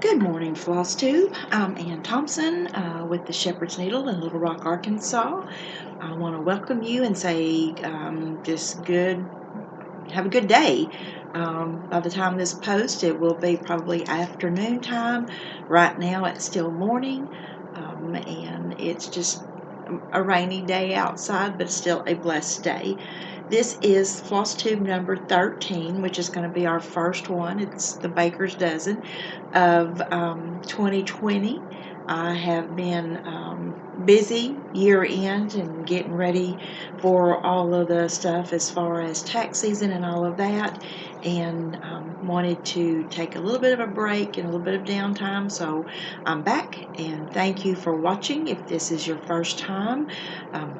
Good morning, Flosstube. I'm Ann Thompson with the Shepherd's Needle in Little Rock, Arkansas. I want to welcome you and say have a good day. By the time this post, it will be probably afternoon time. Right now, it's still morning, and it's just a rainy day outside, but still a blessed day. This is Flosstube number 13, which is going to be our first one. It's the baker's dozen of 2020. I have been busy year end and getting ready for all of the stuff as far as tax season and all of that, and wanted to take a little bit of a break and a little bit of downtime. So I'm back, and thank you for watching. If this is your first time,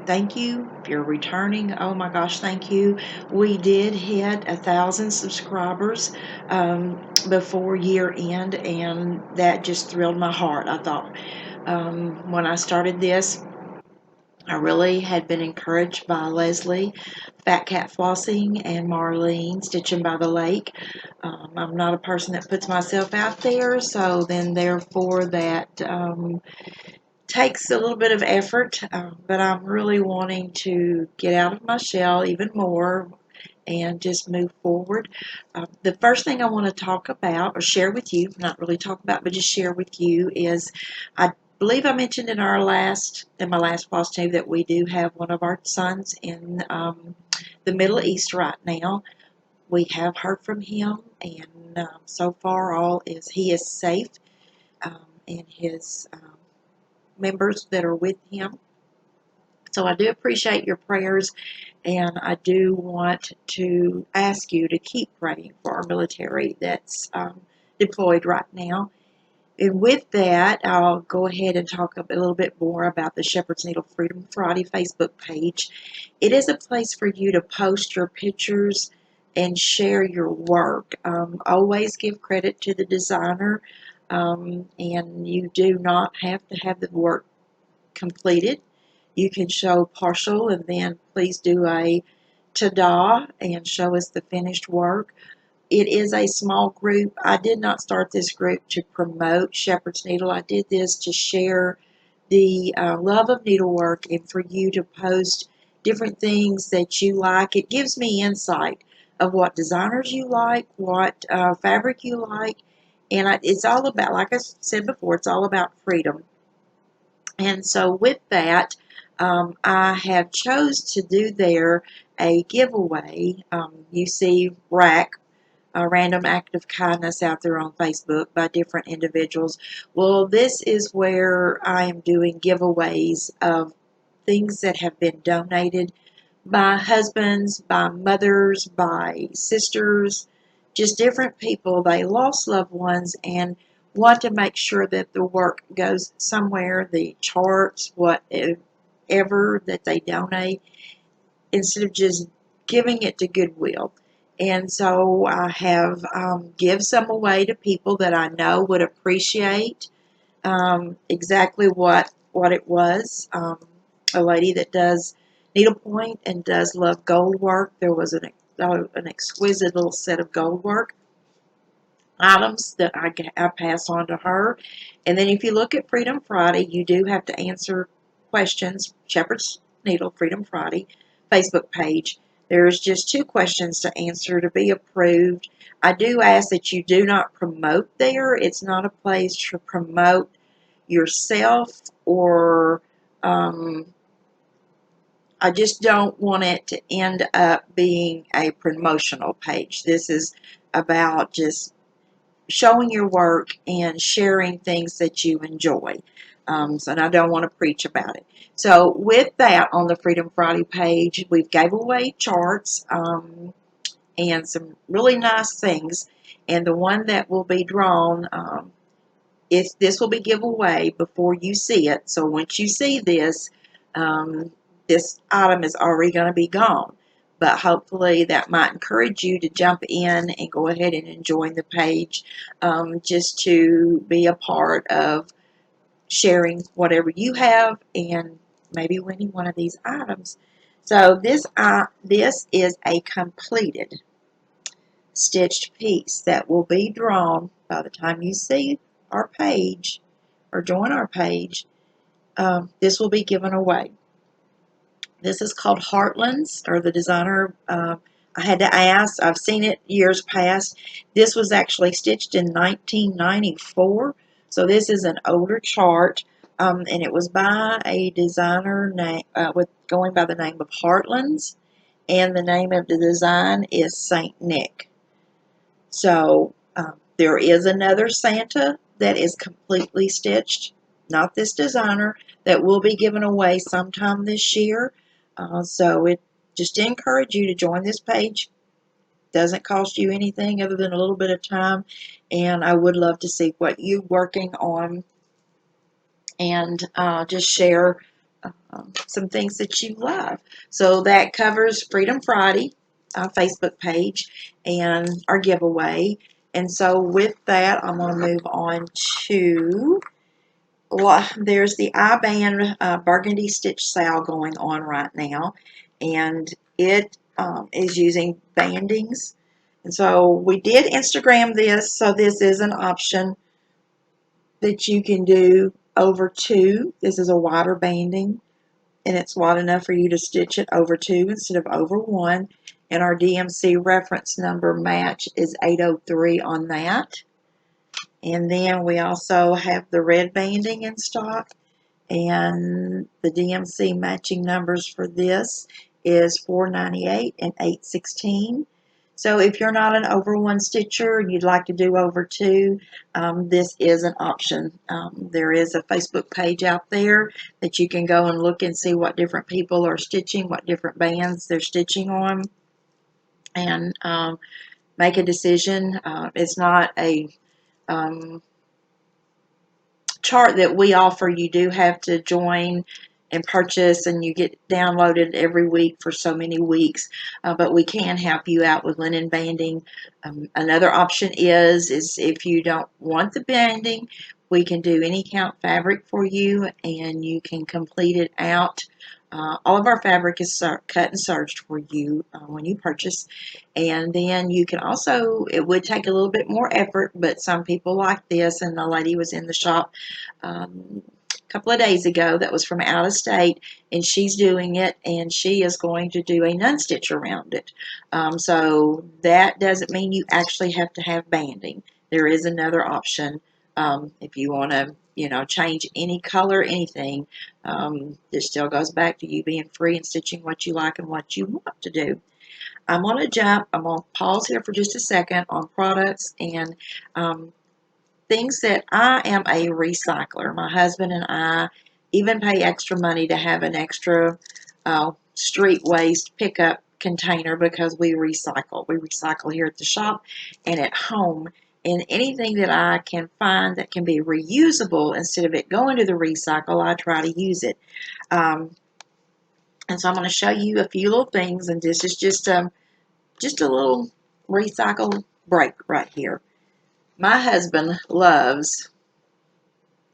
thank you. If you're returning, oh my gosh, thank you. We did hit 1,000 subscribers before year end, and that just thrilled my heart. I thought when I started this, I really had been encouraged by Leslie, Fat Cat Flossing, and Marlene, Stitching by the Lake. I'm not a person that puts myself out there, so then therefore that takes a little bit of effort, but I'm really wanting to get out of my shell even more and just move forward. The first thing I want to talk about or share with you, not really talk about, but just share with you is I believe I mentioned in my last floss tube that we do have one of our sons in the Middle East right now. We have heard from him, and so far he is safe, and his members that are with him. So I do appreciate your prayers, and I do want to ask you to keep praying for our military that's deployed right now. And with that, I'll go ahead and talk a little bit more about the Shepherd's Needle Freedom Friday Facebook page. It is a place for you to post your pictures and share your work. Always give credit to the designer, and you do not have to have the work completed. You can show partial, and then please do a ta-da and show us the finished work. It is a small group. I did not start this group to promote Shepherd's Needle. I did this to share the love of needlework and for you to post different things that you like. It gives me insight of what designers you like, what fabric you like, and it's all about, like I said before, it's all about freedom. And so with that, I have chose to do there a giveaway. You see RAK, a Random Act of Kindness, out there on Facebook by different individuals. Well, this is where I am doing giveaways of things that have been donated by husbands, by mothers, by sisters, just different people. They lost loved ones and want to make sure that the work goes somewhere, the charts, whatever that they donate, instead of just giving it to Goodwill. And so I have give some away to people that I know would appreciate exactly what it was. A lady that does needlepoint and does love gold work. There was an exquisite little set of gold work items that I pass on to her. And then if you look at Freedom Friday, you do have to answer questions. Shepherd's Needle Freedom Friday Facebook page. There's just 2 questions to answer to be approved. I do ask that you do not promote there. It's not a place to promote yourself, or I just don't want it to end up being a promotional page. This is about just showing your work and sharing things that you enjoy. And I don't want to preach about it. So with that, on the Freedom Friday page, we've gave away charts and some really nice things. And the one that will be drawn, this will be giveaway before you see it. So once you see this, this item is already going to be gone. But hopefully that might encourage you to jump in and go ahead and join the page, just to be a part of sharing whatever you have and maybe winning one of these items. So this is a completed stitched piece that will be drawn by the time you see our page or join our page, this will be given away. This is called Heartlands, or the designer. I had to ask. I've seen it years past. This was actually stitched in 1994, so this is an older chart, and it was by a designer with going by the name of Heartlands, and the name of the design is Saint Nick. So there is another Santa that is completely stitched, not this designer, that will be given away sometime this year. So it just to encourage you to join this page. Doesn't cost you anything other than a little bit of time, and I would love to see what you're working on, and just share some things that you love. So that covers Freedom Friday Facebook page and our giveaway. And so with that, I'm going to move on to, well, there's the iBand Burgundy Stitch sale going on right now, and it is using bandings. And so we did Instagram this, so this is an option that you can do over two. This is a wider banding, and it's wide enough for you to stitch it over two instead of over one. And our DMC reference number match is 803 on that. And then we also have the red banding in stock, and the DMC matching numbers for this is 498 and 816. So if you're not an over one stitcher and you'd like to do over two, this is an option. There is a Facebook page out there that you can go and look and see what different people are stitching, what different bands they're stitching on, and make a decision. It's not a chart that we offer. You do have to join and purchase, and you get downloaded every week for so many weeks, but we can help you out with linen banding. Another option is if you don't want the banding, we can do any count fabric for you, and you can complete it out. All of our fabric is cut and serged for you when you purchase, and then you can also, it would take a little bit more effort, but some people like this, and the lady was in the shop a couple of days ago that was from out of state, and she's doing it, and she is going to do a nun stitch around it. So that doesn't mean you actually have to have banding. There is another option if you want to, change any color, anything. This still goes back to you being free and stitching what you like and what you want to do. I'm going to pause here for just a second on products and things that I am a recycler. My husband and I even pay extra money to have an extra street waste pickup container because we recycle. We recycle here at the shop and at home. And anything that I can find that can be reusable, instead of it going to the recycle, I try to use it. And so I'm going to show you a few little things, and this is just a little recycle break right here. My husband loves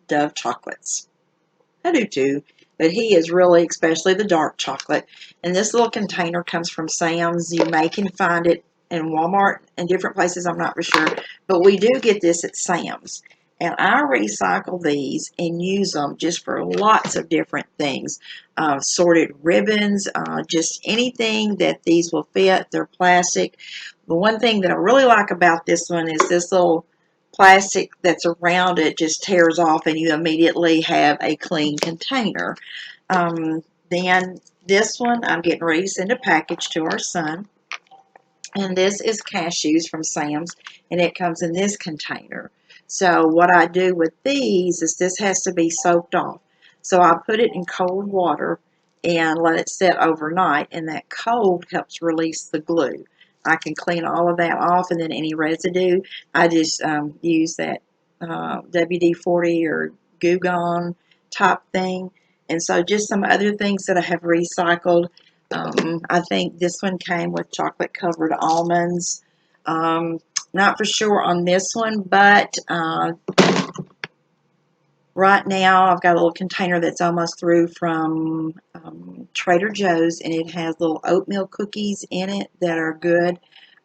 Dove chocolates. I do too, but he is really, especially the dark chocolate. And this little container comes from Sam's. You can find it in Walmart and different places, I'm not for sure, but we do get this at Sam's. And I recycle these and use them just for lots of different things. Sorted ribbons, just anything that these will fit. They're plastic. The one thing that I really like about this one is this little plastic that's around it just tears off, and you immediately have a clean container. Then this one, I'm getting ready to send a package to our son. And this is cashews from Sam's, and it comes in this container. So what I do with these is this has to be soaked off. So I put it in cold water and let it sit overnight, and that cold helps release the glue. I can clean all of that off, and then any residue, I just use that WD-40 or Goo Gone type thing. And so just some other things that I have recycled. I think this one came with chocolate covered almonds. Not for sure on this one, but right now I've got a little container that's almost through from Trader Joe's, and it has little oatmeal cookies in it that are good.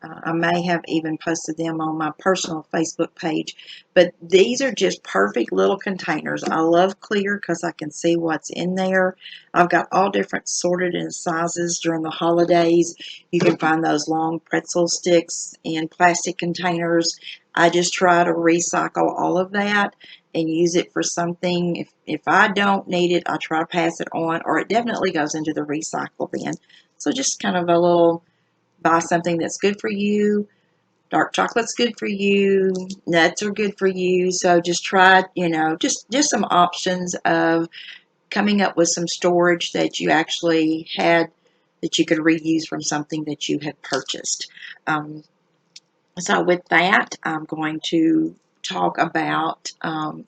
I may have even posted them on my personal Facebook page. But these are just perfect little containers. I love clear because I can see what's in there. I've got all different sorted in sizes during the holidays. You can find those long pretzel sticks in plastic containers. I just try to recycle all of that and use it for something. If I don't need it, I try to pass it on, or it definitely goes into the recycle bin. So just kind of a little, buy something that's good for you. Dark chocolate's good for you. Nuts are good for you. So just try, just some options of coming up with some storage that you actually had that you could reuse from something that you had purchased. So with that, I'm going to talk about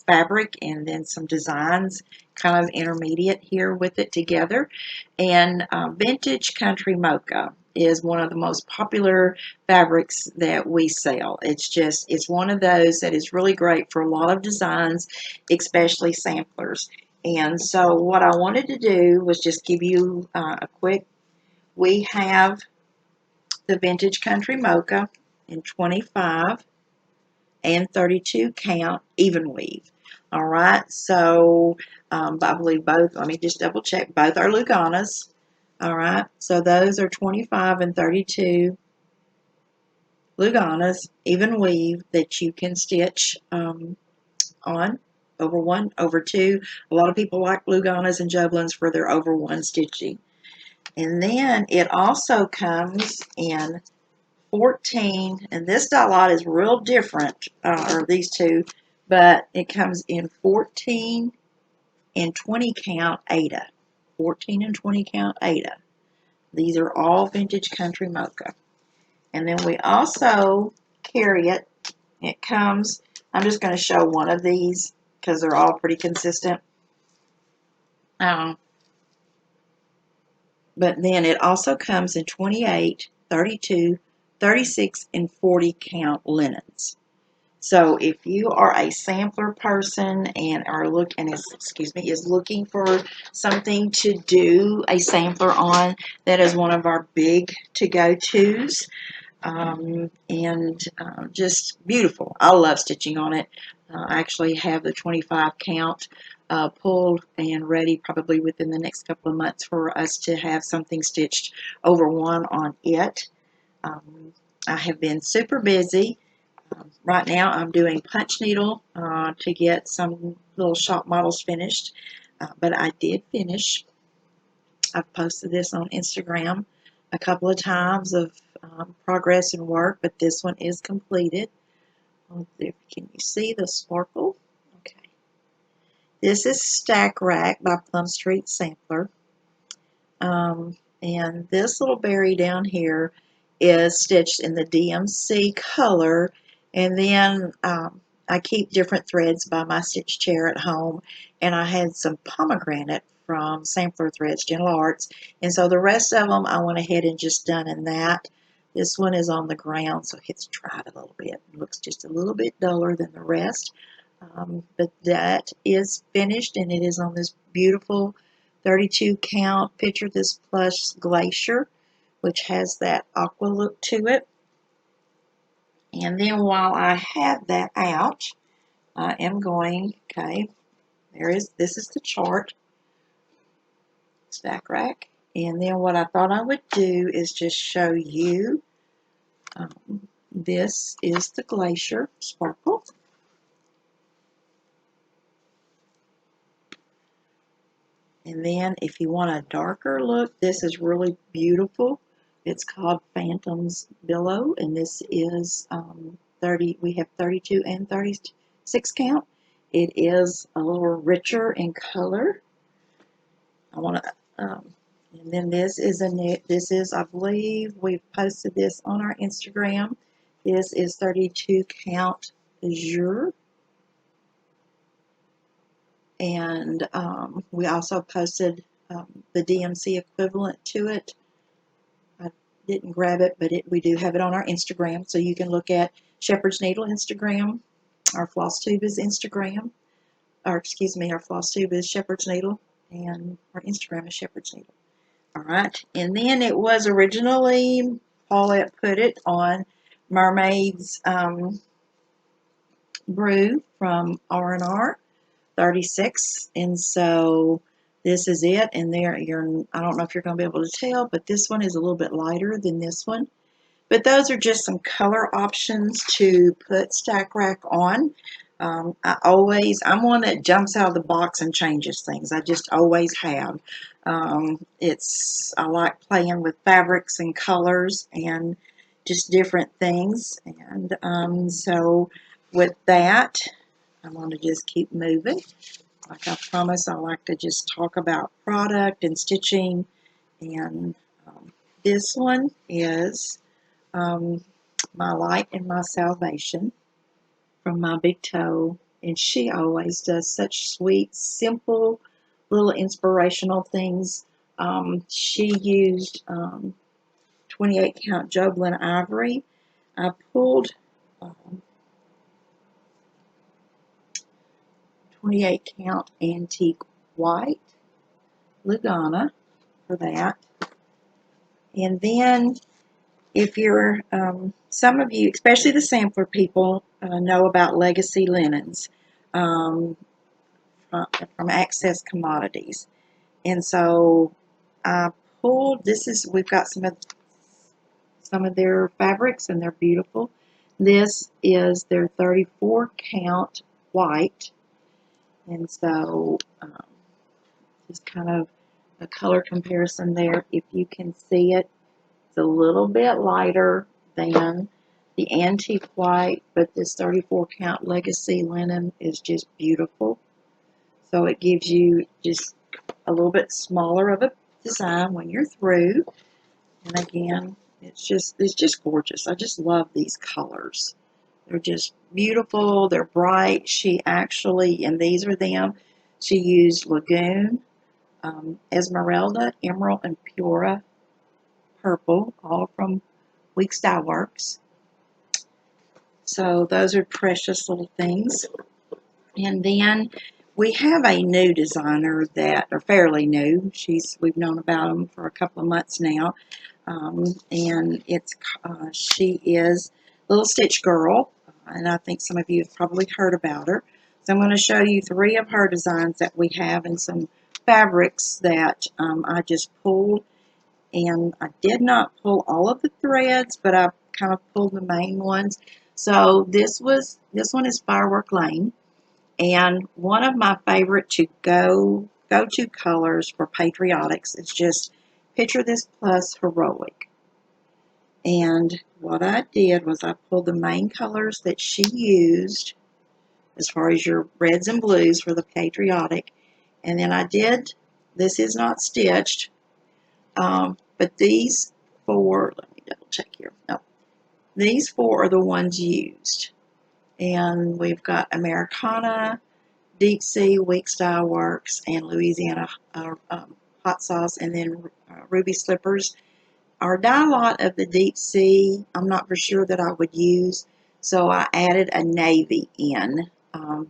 fabric and then some designs, kind of intermediate here with it together. And vintage country mocha is one of the most popular fabrics that we sell. It's one of those that is really great for a lot of designs, especially samplers. And so what I wanted to do was just give you a quick, we have the vintage country mocha in 25 and 32 count even weave. All right, so I believe both, let me just double check, both are Luganas. All right, so those are 25 and 32 Luganas, even weave that you can stitch on over one, over two. A lot of people like Luganas and Jublins for their over one stitching. And then it also comes in 14, and this dot lot is real different, or these two, but it comes in 14 and 20 count Ada. 14 and 20 count Ada. These are all vintage country mocha. And then we also carry it. It comes, I'm just going to show one of these because they're all pretty consistent. But then it also comes in 28, 32, 36, and 40 count linens. So if you are a sampler person and is looking for something to do a sampler on, that is one of our big to-go-tos. Just beautiful. I love stitching on it. I actually have the 25 count pulled and ready probably within the next couple of months for us to have something stitched over one on it. I have been super busy. Right now I'm doing punch needle to get some little shop models finished, but I did finish. I've posted this on Instagram a couple of times of progress and work, but this one is completed. Can you see the sparkle? Okay. This is Stack Rack by Plum Street Sampler. And this little berry down here is stitched in the DMC color, and then I keep different threads by my stitch chair at home, and I had some pomegranate from Sampler Threads Gentle Arts, and so the rest of them I went ahead and just done in that. This one is on the ground, so it's dried a little bit. It looks just a little bit duller than the rest, but that is finished, and it is on this beautiful 32 count. Picture this plush glacier, which has that aqua look to it. And then while I have that out, I am going, okay, this is the chart, Stack Rack. And then what I thought I would do is just show you, this is the glacier sparkle. And then if you want a darker look, this is really beautiful. It's called Phantom's Billow, and this is 30. We have 32 and 36 count. It is a little richer in color. I want to, and then this is I believe we've posted this on our Instagram. This is 32 count Azure. And we also posted the DMC equivalent to it. I didn't grab it, but we do have it on our Instagram, so you can look at Shepherd's Needle Instagram. Our Flosstube is Instagram, or excuse me, our Flosstube is Shepherd's Needle, and our Instagram is Shepherd's Needle. All right, and then it was originally Paulette put it on Mermaid's Brew from R&R 36, and so this is it. And there, I don't know if you're going to be able to tell, but this one is a little bit lighter than this one. But those are just some color options to put Stack Rack on. I'm one that jumps out of the box and changes things. I just always have. I like playing with fabrics and colors and just different things. And so with that, I'm going to just keep moving. Like I promised, I like to just talk about product and stitching. And this one is my light and my salvation from my big toe. And she always does such sweet, simple, little inspirational things. She used 28 count Joblin ivory. I pulled 28 count antique white Lugana for that. And then if you're, some of you, especially the sampler people, know about legacy linens from Access Commodities. And so I pulled, we've got some of their fabrics, and they're beautiful. This is their 34 count white. And so just kind of a color comparison there. If you can see it, it's a little bit lighter than the antique white, but this 34 count legacy linen is just beautiful. So it gives you just a little bit smaller of a design when you're through. And again, it's just gorgeous. I just love these colors. They're just beautiful. They're bright. She actually, and these are them, she used Lagoon, Esmeralda, Emerald, and Pura Purple, all from Weeks Dye Works. So those are precious little things. And then we have a new designer that are fairly new. We've known about them for a couple of months now. And she is Little Stitch Girl, and I think some of you have probably heard about her. So I'm going to show you 3 of her designs that we have and some fabrics that I just pulled. And I did not pull all of the threads, but I kind of pulled the main ones. So this one is Firework Lane, and one of my favorite go-to colors for patriotics is just Picture This plus Heroic. And what I did was I pulled the main colors that she used as far as your reds and blues for the patriotic, and then this is not stitched, but these 4, let me double check here. No, these 4 are the ones used. And we've got Americana, Deep Sea, Weeks Dye Works, and Louisiana Hot Sauce, and then Ruby Slippers. Our dye lot of the Deep Sea, I'm not for sure that I would use, so I added a navy in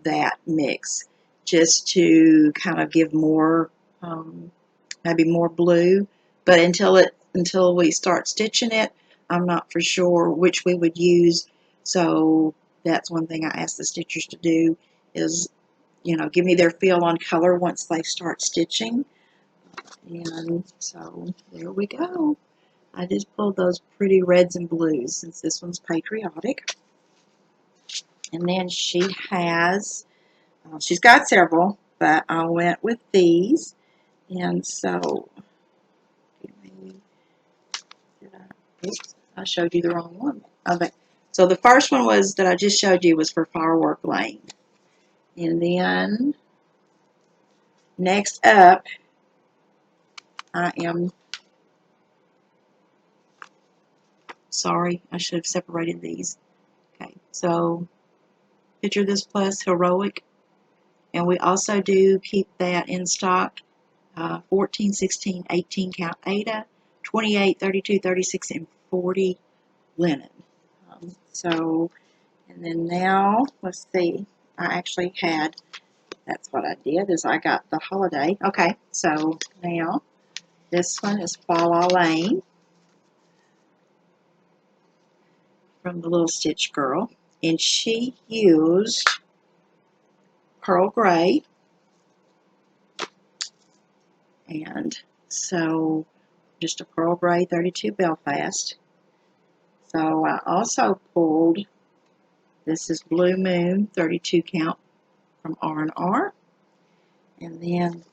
that mix just to kind of give more, maybe more blue. But until we start stitching it, I'm not for sure which we would use. So that's one thing I asked the stitchers to do is, give me their feel on color once they start stitching. And so there we go. I just pulled those pretty reds and blues since this one's patriotic. And then she's got several, but I went with these. And so, I showed you the wrong one. Okay, so the first one that I just showed you was for Firework Lane. And then, next up, sorry, I should have separated these. Okay, so Picture This plus Heroic. And we also do keep that in stock, 14, 16, 18 count Ada, 28, 32, 36, and 40 linen. And then now, let's see, that's what I did, is I got the holiday. Okay, so now, this one is Fa La Lane. from the Little Stitch Girl, and she used pearl gray, and so just a pearl gray 32 Belfast. So I also pulled, this is Blue Moon 32 count from R&R, and then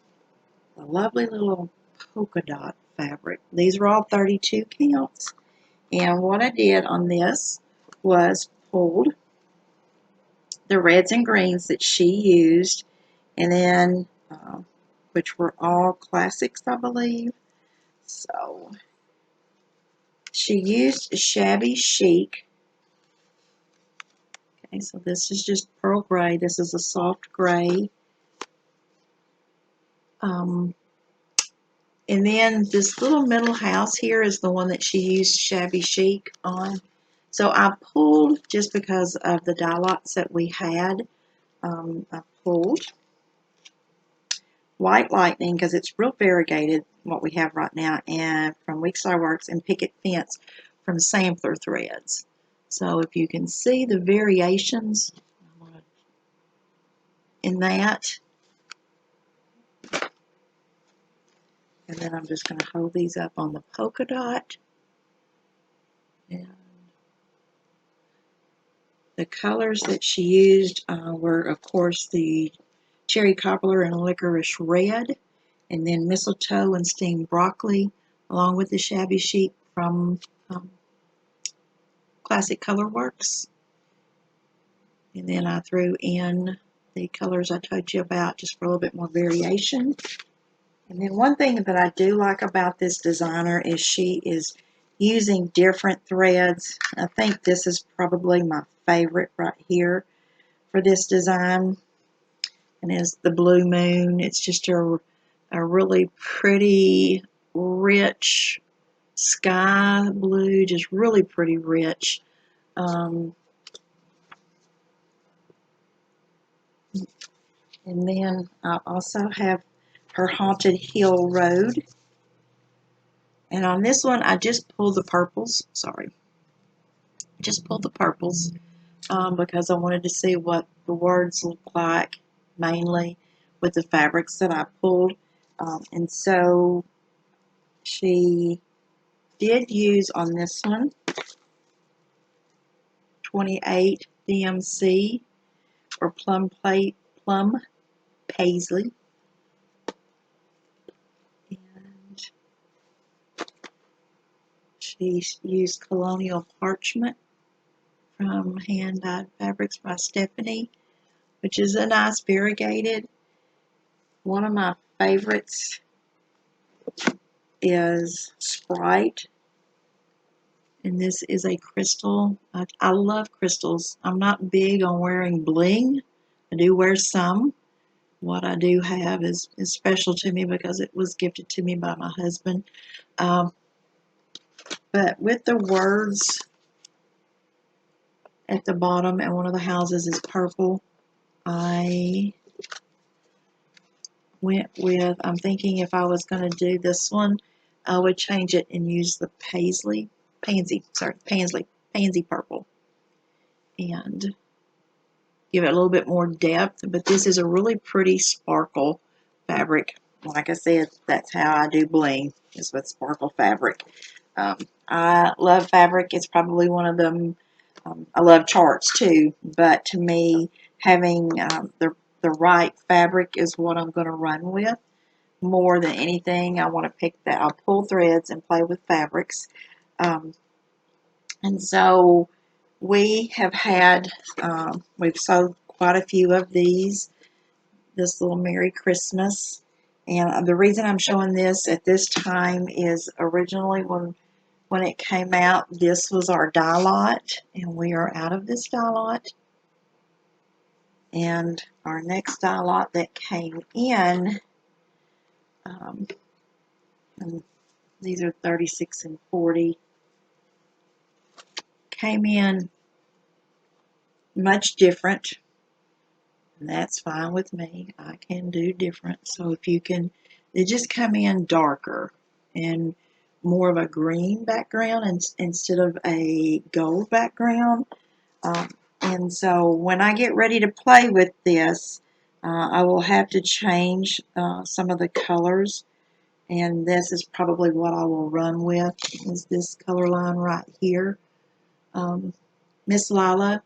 the lovely little polka dot fabric. These are all 32 counts, and what I did on this was pulled the reds and greens that she used, and then which were all classics, I believe. So she used Shabby Chic. Okay, so this is just pearl gray. This is a soft gray. And then this little middle house here is the one that she used Shabby Chic on. So I pulled, just because of the dye lots that we had, I pulled White Lightning, because it's real variegated, what we have right now, and from Weekstar Works, and Picket Fence from Sampler Threads. So if you can see the variations in that. And then I'm just going to hold these up on the polka dot. And the colors that she used were, of course, the Cherry Cobbler and Licorice Red, and then Mistletoe and Steamed Broccoli, along with the Shabby Chic from Classic Color Works. And then I threw in the colors I told you about just for a little bit more variation. And then one thing that I do like about this designer is she is using different threads. I think this is probably my favorite right here for this design, and is the Blue Moon. It's just a really pretty, rich sky blue, just really pretty rich. And then I also have her Haunted Hill Road. And on this one, I just pulled the purples. Sorry. Just pulled the purples because I wanted to see what the words look like, mainly with the fabrics that I pulled. And so she did use on this one 28 DMC or plum paisley. And she used Colonial Parchment from Hand Dyed Fabrics by Stephanie, which is a nice variegated. One of my favorites is Sprite, and this is a crystal. I love crystals. I'm not big on wearing bling. I do wear some. What I do have is special to me because it was gifted to me by my husband. But with the words at the bottom, and one of the houses is purple, I went with, I'm thinking if I was going to do this one, I would change it and use the pansy purple, and give it a little bit more depth. But this is a really pretty sparkle fabric. Like I said, that's how I do bling, is with sparkle fabric. I love fabric. It's probably one of them. I love charts too, but to me, having the right fabric is what I'm going to run with. More than anything, I want to pick that. I'll pull threads and play with fabrics. And so we have had, we've sewed quite a few of these, this little Merry Christmas. And the reason I'm showing this at this time is originally when it came out, this was our dye lot, and we are out of this dye lot. And our next dye lot that came in, and these are 36 and 40, came in much different, and that's fine with me. I can do different. So if you can, they just come in darker and more of a green background instead of a gold background. And so when I get ready to play with this, I will have to change some of the colors. And this is probably what I will run with, is this color line right here. Miss Lila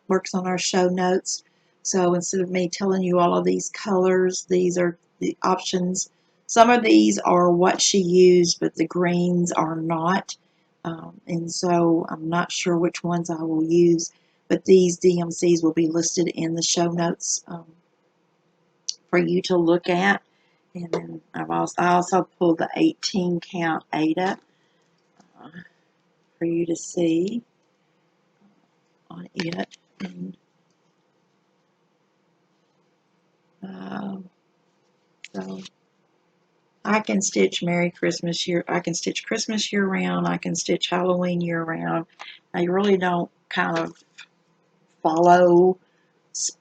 works on our show notes. So instead of me telling you all of these colors, these are the options. Some of these are what she used, but the greens are not. And so I'm not sure which ones I will use, but these DMCs will be listed in the show notes for you to look at. And then I also pulled the 18 count Ada for you to see on it. And so I can stitch I can stitch Christmas year round. I can stitch Halloween year round. I really don't kind of follow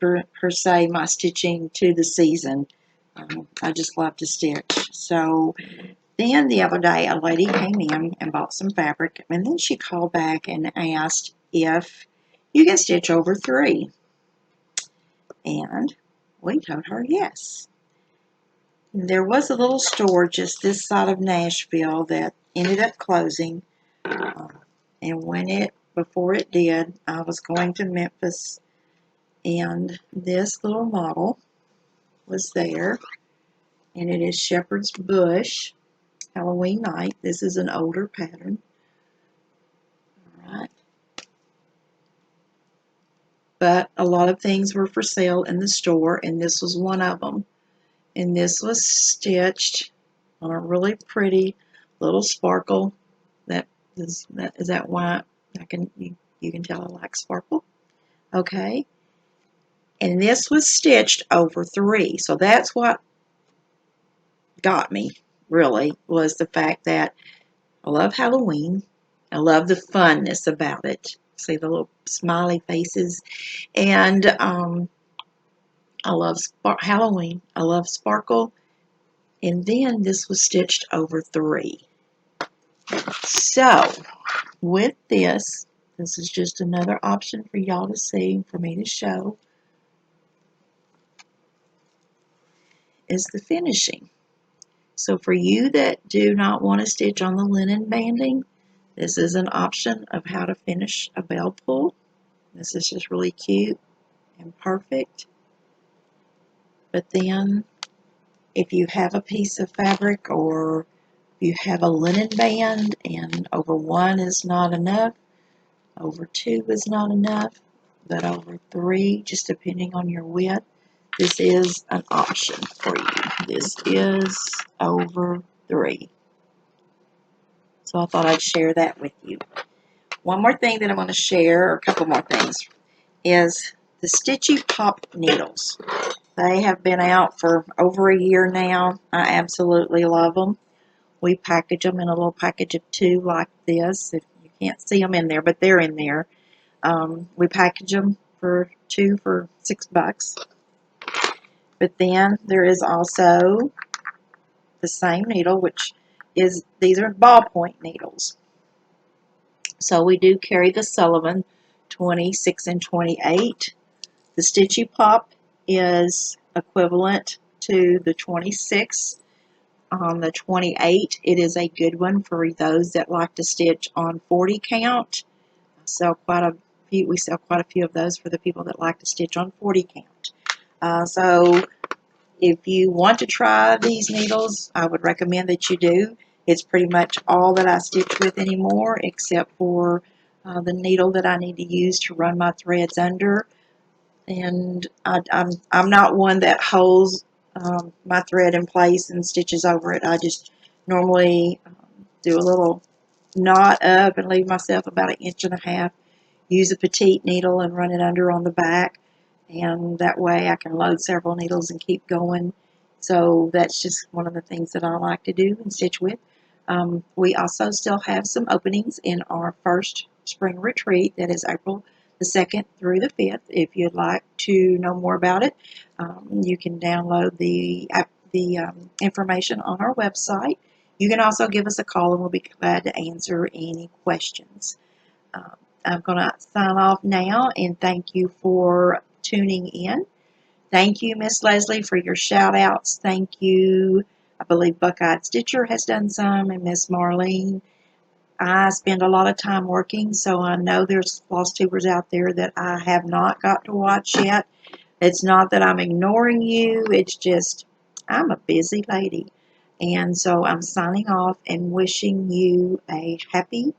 per se my stitching to the season. I just love to stitch. So then the other day, a lady came in and bought some fabric, and then she called back and asked if you can stitch over 3. And we told her yes. There was a little store just this side of Nashville that ended up closing. And before it did, I was going to Memphis, and this little model was there. And it is Shepherd's Bush, Halloween Night. This is an older pattern. All right. But a lot of things were for sale in the store, and this was one of them. And this was stitched on a really pretty little sparkle. Is that why you can tell I like sparkle? Okay. And this was stitched over 3. So that's what got me, really, was the fact that I love Halloween. I love the funness about it. See the little smiley faces. And I love Halloween. I love sparkle. And then this was stitched over 3. So with this is just another option for y'all to see, for me to show, is the finishing. So for you that do not want to stitch on the linen banding, this is an option of how to finish a bell pull. This is just really cute and perfect. But then if you have a piece of fabric, or you have a linen band and over 1 is not enough, over 2 is not enough, but over 3, just depending on your width, this is an option for you. This is over 3. So I thought I'd share that with you. One more thing that I want to share, or a couple more things, is the Stitchy Pop needles. They have been out for over a year now. I absolutely love them. We package them in a little package of 2 like this. If you can't see them in there, but they're in there. We package them for 2 for $6. But then there is also the same needle, which is, these are ballpoint needles. So we do carry the Sullivan 26 and 28. The Stitchy Pop is equivalent to the 26. On the 28, it is a good one for those that like to stitch on 40 count. We sell quite a few of those for the people that like to stitch on 40 count. So if you want to try these needles, I would recommend that you do. It's pretty much all that I stitch with anymore, except for the needle that I need to use to run my threads under. And I'm not one that holds my thread in place and stitches over it. I just normally do a little knot up and leave myself about 1.5 inches. Use a petite needle and run it under on the back, and that way I can load several needles and keep going. So that's just one of the things that I like to do and stitch with. We also still have some openings in our first spring retreat that is April the 2nd through the 5th. If you'd like to know more about it, you can download the information on our website. You can also give us a call and we'll be glad to answer any questions. Um, I'm going to sign off now and thank you for tuning in. Thank you, Miss Leslie, for your shout outs. Thank you. I believe Buckeyed Stitcher has done some, and Miss Marlene. I spend a lot of time working, so I know there's floss tubers out there that I have not got to watch yet. It's not that I'm ignoring you, it's just I'm a busy lady. And so I'm signing off and wishing you a happy,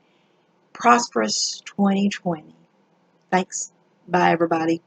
prosperous 2020. Thanks. Bye, everybody.